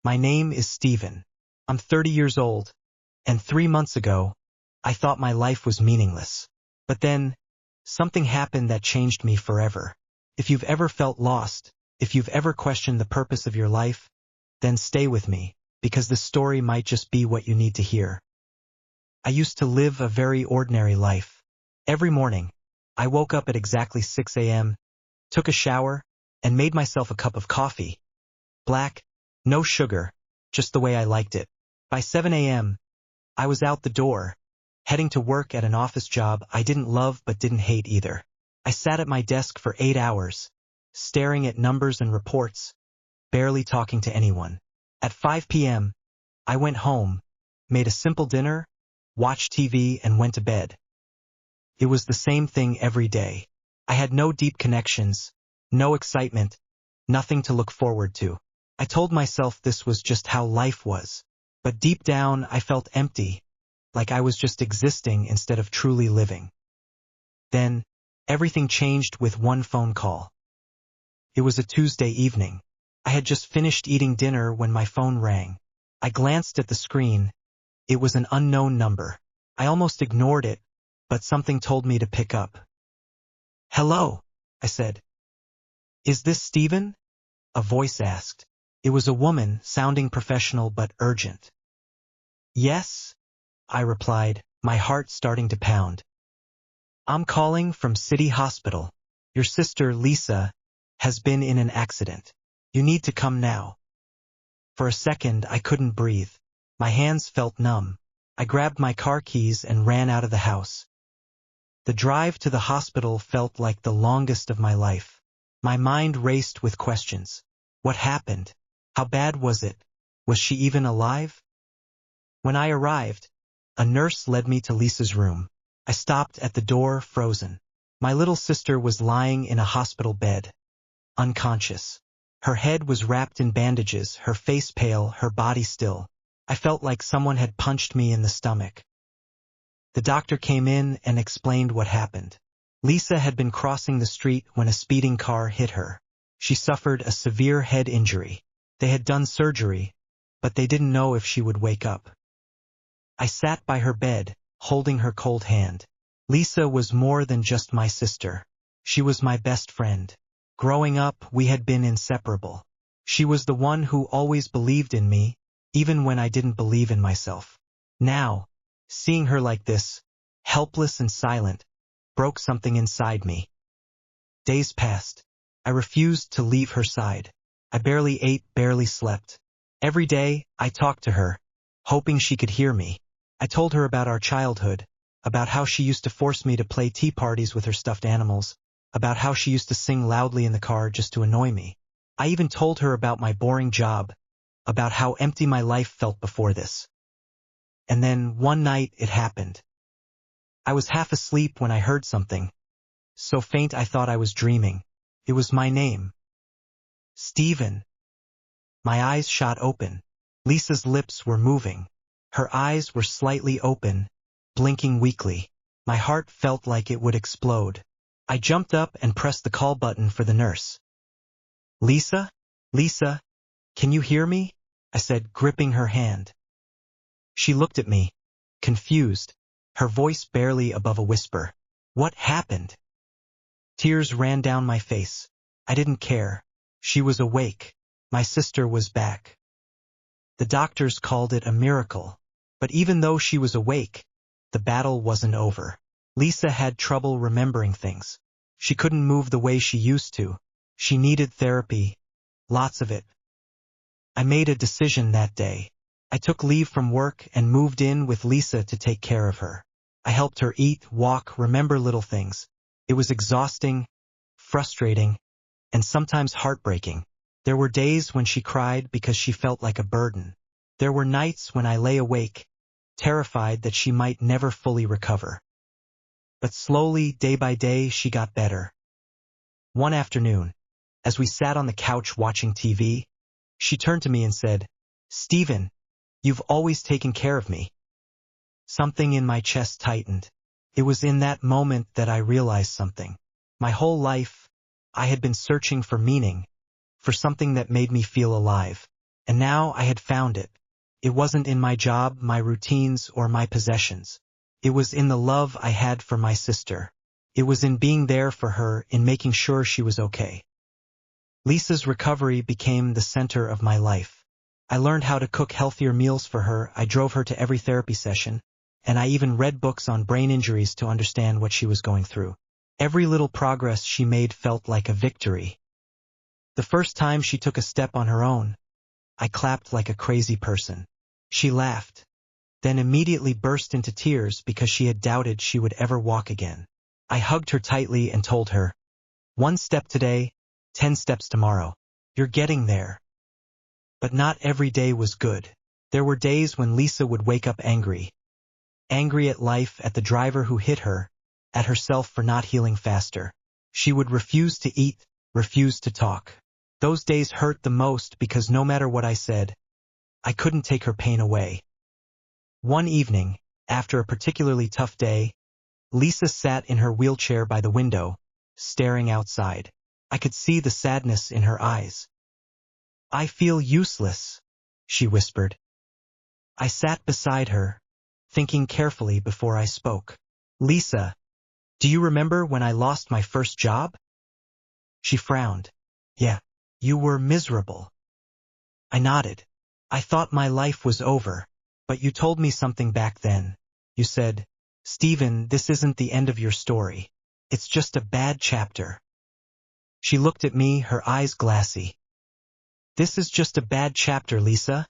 My name is Steven. I'm 30 years old, and 3 months ago, I thought my life was meaningless. But then, something happened that changed me forever. If you've ever felt lost, if you've ever questioned the purpose of your life, then stay with me, because this story might just be what you need to hear. I used to live a very ordinary life. Every morning, I woke up at exactly 6 a.m., took a shower, and made myself a cup of coffee. Black, no sugar, just the way I liked it. By 7 a.m., I was out the door, heading to work at an office job I didn't love but didn't hate either. I sat at my desk for 8 hours, staring at numbers and reports, barely talking to anyone. At 5 p.m., I went home, made a simple dinner, watched TV, and went to bed. It was the same thing every day. I had no deep connections, no excitement, nothing to look forward to. I told myself this was just how life was. But deep down, I felt empty, like I was just existing instead of truly living. Then, everything changed with one phone call. It was a Tuesday evening. I had just finished eating dinner when my phone rang. I glanced at the screen. It was an unknown number. I almost ignored it, but something told me to pick up. "Hello," I said. "Is this Steven?" a voice asked. It was a woman, sounding professional but urgent. "Yes," I replied, my heart starting to pound. "I'm calling from City Hospital. Your sister, Lisa, has been in an accident. You need to come now." For a second, I couldn't breathe. My hands felt numb. I grabbed my car keys and ran out of the house. The drive to the hospital felt like the longest of my life. My mind raced with questions. What happened? How bad was it? Was she even alive? When I arrived, a nurse led me to Lisa's room. I stopped at the door, frozen. My little sister was lying in a hospital bed, unconscious. Her head was wrapped in bandages, her face pale, her body still. I felt like someone had punched me in the stomach. The doctor came in and explained what happened. Lisa had been crossing the street when a speeding car hit her. She suffered a severe head injury. They had done surgery, but they didn't know if she would wake up. I sat by her bed, holding her cold hand. Lisa was more than just my sister. She was my best friend. Growing up, we had been inseparable. She was the one who always believed in me, even when I didn't believe in myself. Now, seeing her like this, helpless and silent, broke something inside me. Days passed. I refused to leave her side. I barely ate, barely slept. Every day, I talked to her, hoping she could hear me. I told her about our childhood, about how she used to force me to play tea parties with her stuffed animals, about how she used to sing loudly in the car just to annoy me. I even told her about my boring job, about how empty my life felt before this. And then, one night, it happened. I was half asleep when I heard something, so faint I thought I was dreaming. It was my name. Steven. My eyes shot open. Lisa's lips were moving. Her eyes were slightly open, blinking weakly. My heart felt like it would explode. I jumped up and pressed the call button for the nurse. "Lisa? Lisa? Can you hear me?" I said, gripping her hand. She looked at me, confused, her voice barely above a whisper. "What happened?" Tears ran down my face. I didn't care. She was awake. My sister was back. The doctors called it a miracle. But even though she was awake, the battle wasn't over. Lisa had trouble remembering things. She couldn't move the way she used to. She needed therapy. Lots of it. I made a decision that day. I took leave from work and moved in with Lisa to take care of her. I helped her eat, walk, remember little things. It was exhausting, frustrating, and sometimes heartbreaking. There were days when she cried because she felt like a burden. There were nights when I lay awake, terrified that she might never fully recover. But slowly, day by day, she got better. One afternoon, as we sat on the couch watching TV, she turned to me and said, "Steven, you've always taken care of me." Something in my chest tightened. It was in that moment that I realized something. My whole life, I had been searching for meaning, for something that made me feel alive. And now I had found it. It wasn't in my job, my routines, or my possessions. It was in the love I had for my sister. It was in being there for her, in making sure she was okay. Lisa's recovery became the center of my life. I learned how to cook healthier meals for her, I drove her to every therapy session, and I even read books on brain injuries to understand what she was going through. Every little progress she made felt like a victory. The first time she took a step on her own, I clapped like a crazy person. She laughed, then immediately burst into tears because she had doubted she would ever walk again. I hugged her tightly and told her, "1 step today, 10 steps tomorrow. You're getting there." But not every day was good. There were days when Lisa would wake up angry. Angry at life, at the driver who hit her, at herself for not healing faster. She would refuse to eat, refuse to talk. Those days hurt the most because no matter what I said, I couldn't take her pain away. One evening, after a particularly tough day, Lisa sat in her wheelchair by the window, staring outside. I could see the sadness in her eyes. "I feel useless," she whispered. I sat beside her, thinking carefully before I spoke. "Lisa, do you remember when I lost my first job?" She frowned. "Yeah, you were miserable." I nodded. "I thought my life was over, but you told me something back then. You said, 'Stephen, this isn't the end of your story. It's just a bad chapter.'" She looked at me, her eyes glassy. "This is just a bad chapter, Lisa,"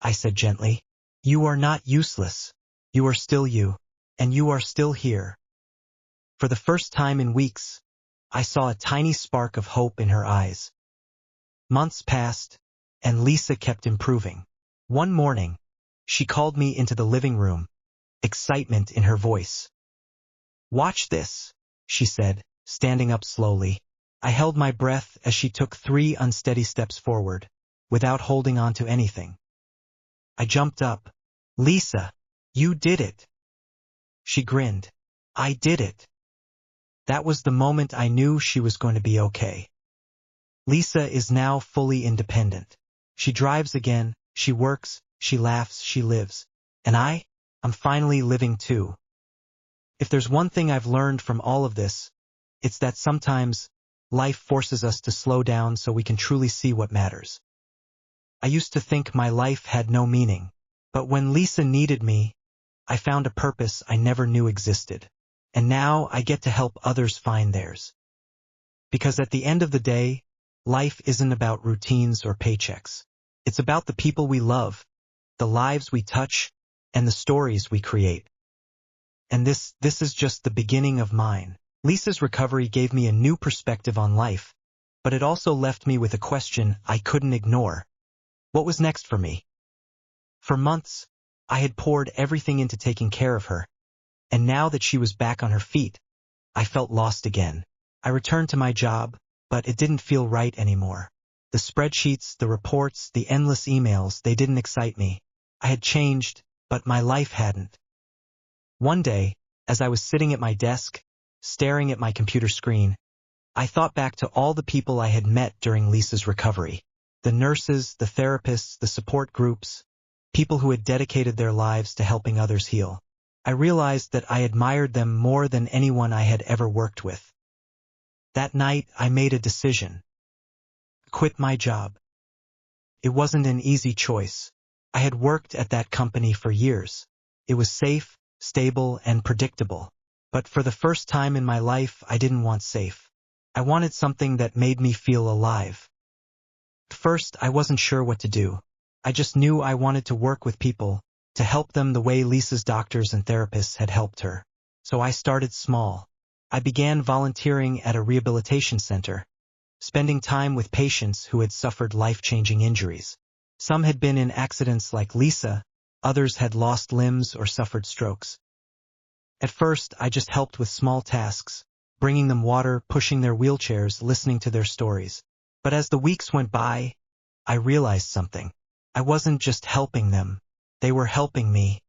I said gently. "You are not useless. You are still you, and you are still here." For the first time in weeks, I saw a tiny spark of hope in her eyes. Months passed, and Lisa kept improving. One morning, she called me into the living room, excitement in her voice. "Watch this," she said, standing up slowly. I held my breath as she took 3 unsteady steps forward, without holding on to anything. I jumped up. "Lisa, you did it." She grinned. "I did it." That was the moment I knew she was going to be okay. Lisa is now fully independent. She drives again, she works, she laughs, she lives. And I'm finally living too. If there's one thing I've learned from all of this, it's that sometimes life forces us to slow down so we can truly see what matters. I used to think my life had no meaning, but when Lisa needed me, I found a purpose I never knew existed. And now I get to help others find theirs. Because at the end of the day, life isn't about routines or paychecks. It's about the people we love, the lives we touch, and the stories we create. And this is just the beginning of mine. Lisa's recovery gave me a new perspective on life, but it also left me with a question I couldn't ignore. What was next for me? For months, I had poured everything into taking care of her, and now that she was back on her feet, I felt lost again. I returned to my job, but it didn't feel right anymore. The spreadsheets, the reports, the endless emails, they didn't excite me. I had changed, but my life hadn't. One day, as I was sitting at my desk, staring at my computer screen, I thought back to all the people I had met during Lisa's recovery. The nurses, the therapists, the support groups, people who had dedicated their lives to helping others heal. I realized that I admired them more than anyone I had ever worked with. That night, I made a decision. Quit my job. It wasn't an easy choice. I had worked at that company for years. It was safe, stable, and predictable. But for the first time in my life, I didn't want safe. I wanted something that made me feel alive. At first, I wasn't sure what to do. I just knew I wanted to work with people, to help them the way Lisa's doctors and therapists had helped her. So I started small. I began volunteering at a rehabilitation center, spending time with patients who had suffered life-changing injuries. Some had been in accidents like Lisa, others had lost limbs or suffered strokes. At first, I just helped with small tasks, bringing them water, pushing their wheelchairs, listening to their stories. But as the weeks went by, I realized something. I wasn't just helping them, they were helping me.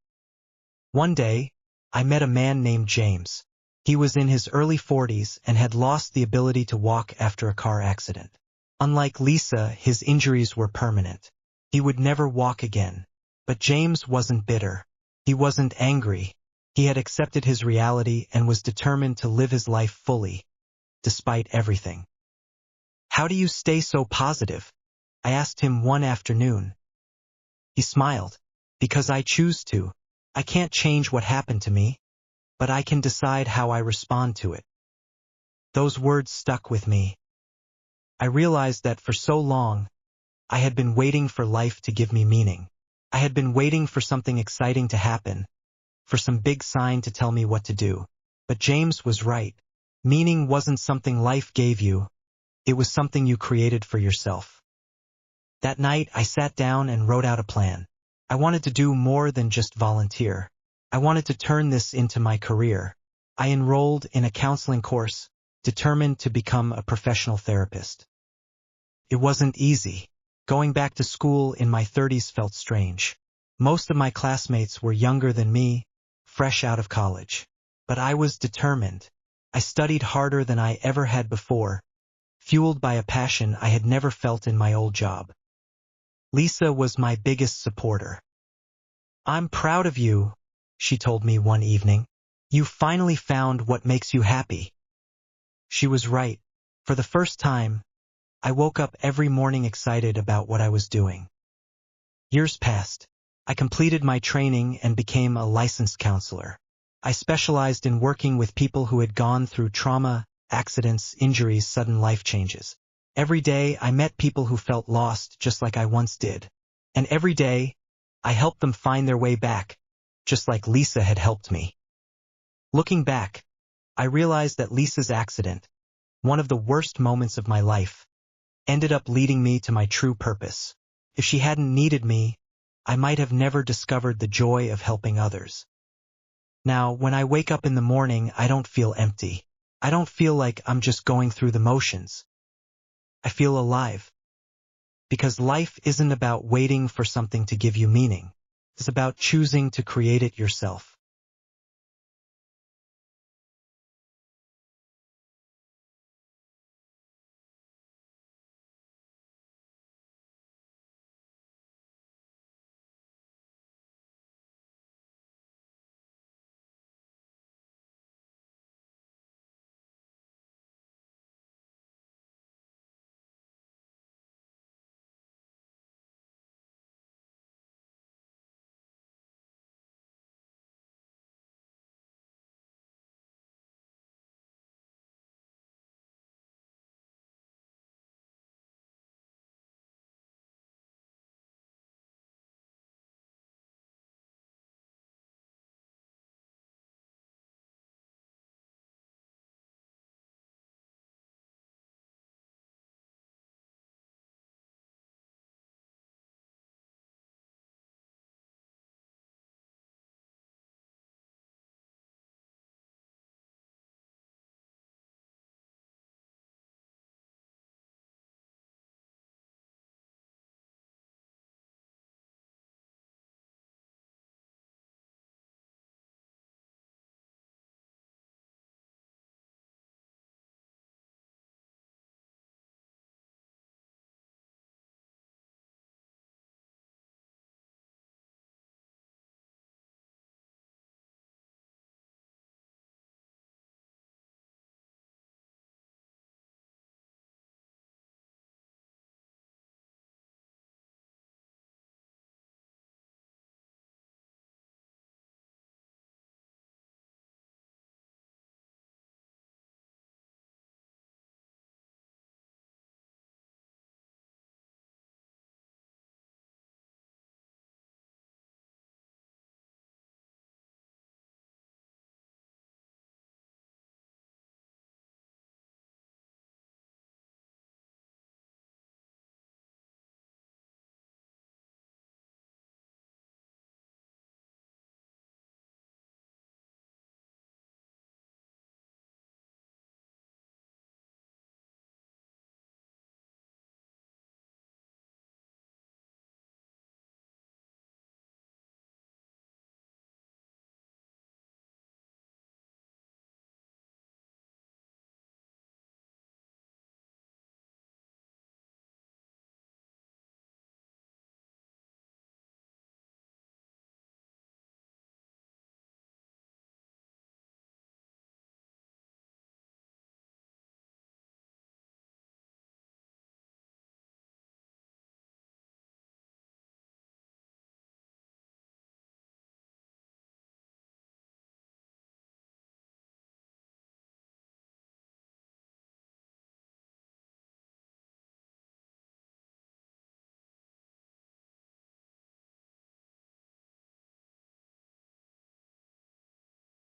One day, I met a man named James. He was in his early 40s and had lost the ability to walk after a car accident. Unlike Lisa, his injuries were permanent. He would never walk again. But James wasn't bitter. He wasn't angry. He had accepted his reality and was determined to live his life fully, despite everything. "How do you stay so positive?" I asked him one afternoon. He smiled. "Because I choose to. I can't change what happened to me, but I can decide how I respond to it." Those words stuck with me. I realized that for so long, I had been waiting for life to give me meaning. I had been waiting for something exciting to happen, for some big sign to tell me what to do. But James was right. Meaning wasn't something life gave you, it was something you created for yourself. That night, I sat down and wrote out a plan. I wanted to do more than just volunteer. I wanted to turn this into my career. I enrolled in a counseling course, determined to become a professional therapist. It wasn't easy. Going back to school in my 30s felt strange. Most of my classmates were younger than me, fresh out of college. But I was determined. I studied harder than I ever had before, fueled by a passion I had never felt in my old job. Lisa was my biggest supporter. "I'm proud of you," she told me one evening. "You finally found what makes you happy." She was right. For the first time, I woke up every morning excited about what I was doing. Years passed. I completed my training and became a licensed counselor. I specialized in working with people who had gone through trauma, accidents, injuries, sudden life changes. Every day, I met people who felt lost just like I once did. And every day, I helped them find their way back, just like Lisa had helped me. Looking back, I realized that Lisa's accident, one of the worst moments of my life, ended up leading me to my true purpose. If she hadn't needed me, I might have never discovered the joy of helping others. Now, when I wake up in the morning, I don't feel empty. I don't feel like I'm just going through the motions. I feel alive. Because life isn't about waiting for something to give you meaning. It's about choosing to create it yourself.